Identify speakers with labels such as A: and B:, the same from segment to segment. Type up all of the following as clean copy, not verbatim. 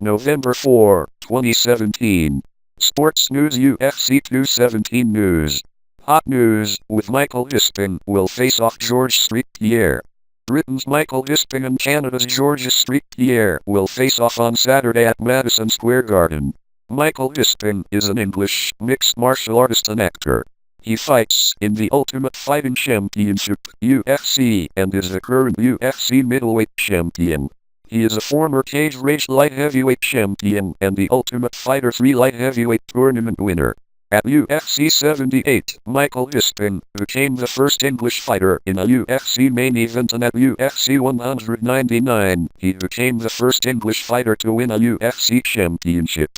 A: November 4, 2017. Sports News UFC 217 News. Hot news, with Michael Bisping will face off George St-Pierre. Britain's Michael Bisping and Canada's George St-Pierre will face off on Saturday at Madison Square Garden. Michael Bisping is an English mixed martial artist and actor. He fights in the Ultimate Fighting Championship, UFC, and is the current UFC Middleweight Champion. He is a former cage-rage light heavyweight champion and the Ultimate Fighter 3 light heavyweight tournament winner. At UFC 78, Michael Bisping became the first English fighter in a UFC main event, and at UFC 199, he became the first English fighter to win a UFC championship.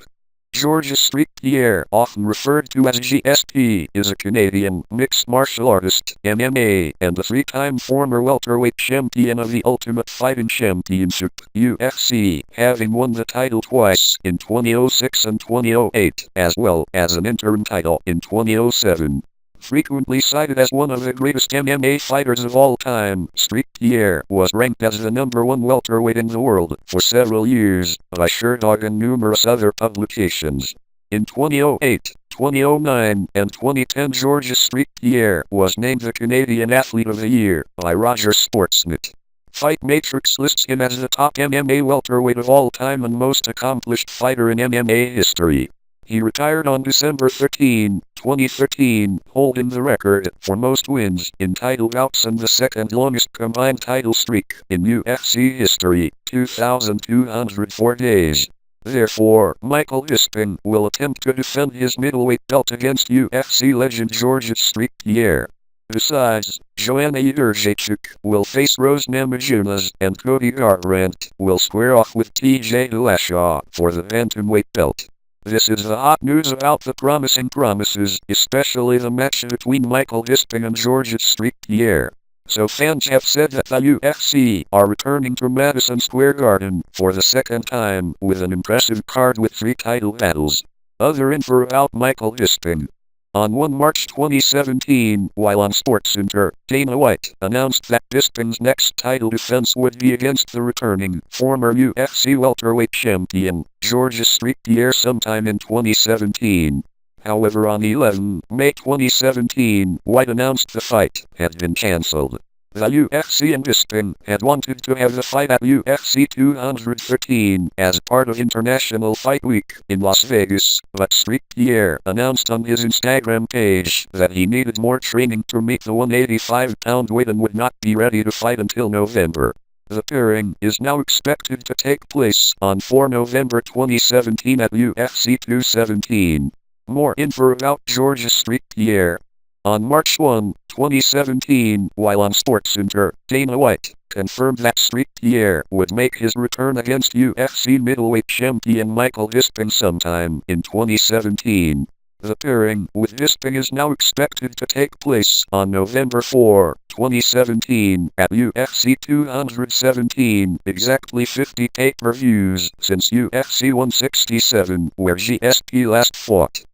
A: George St-Pierre, often referred to as GSP, is a Canadian mixed martial artist, MMA, and a three-time former welterweight champion of the Ultimate Fighting Championship, UFC, having won the title twice in 2006 and 2008, as well as an interim title in 2007. Frequently cited as one of the greatest MMA fighters of all time, St-Pierre was ranked as the #1 welterweight in the world for several years by Sherdog and numerous other publications. In 2008, 2009, and 2010, George St-Pierre was named the Canadian Athlete of the Year by Rogers Sportsnet. Fight Matrix lists him as the top MMA welterweight of all time and most accomplished fighter in MMA history. He retired on December 13, 2013, holding the record for most wins in title bouts and the second longest combined title streak in UFC history, 2,204 days. Therefore, Michael Bisping will attempt to defend his middleweight belt against UFC legend George St-Pierre. Besides, Joanna Jędrzejczyk will face Rose Namajunas, and Cody Garbrandt will square off with TJ Dillashaw for the bantamweight belt. This is the hot news about the promising promises, especially the match between Michael Bisping and George St-Pierre. So fans have said that the UFC are returning to Madison Square Garden for the second time with an impressive card with 3 title battles. Other info about Michael Bisping. On 1 March 2017, while on SportsCenter, Dana White announced that Bisping's next title defense would be against the returning former UFC welterweight champion, George St-Pierre, sometime in 2017. However, on 11 May 2017, White announced the fight had been cancelled. The UFC and Bisping had wanted to have the fight at UFC 213 as part of International Fight Week in Las Vegas, but St-Pierre announced on his Instagram page that he needed more training to meet the 185-pound weight and would not be ready to fight until November. The pairing is now expected to take place on 4 November 2017 at UFC 217. More info about George St-Pierre. On March 1, 2017, while on SportsCenter, Dana White confirmed that St-Pierre would make his return against UFC Middleweight Champion Michael Bisping sometime in 2017. The pairing with Bisping is now expected to take place on November 4, 2017, at UFC 217, exactly 50 pay-per-views since UFC 167, where GSP last fought.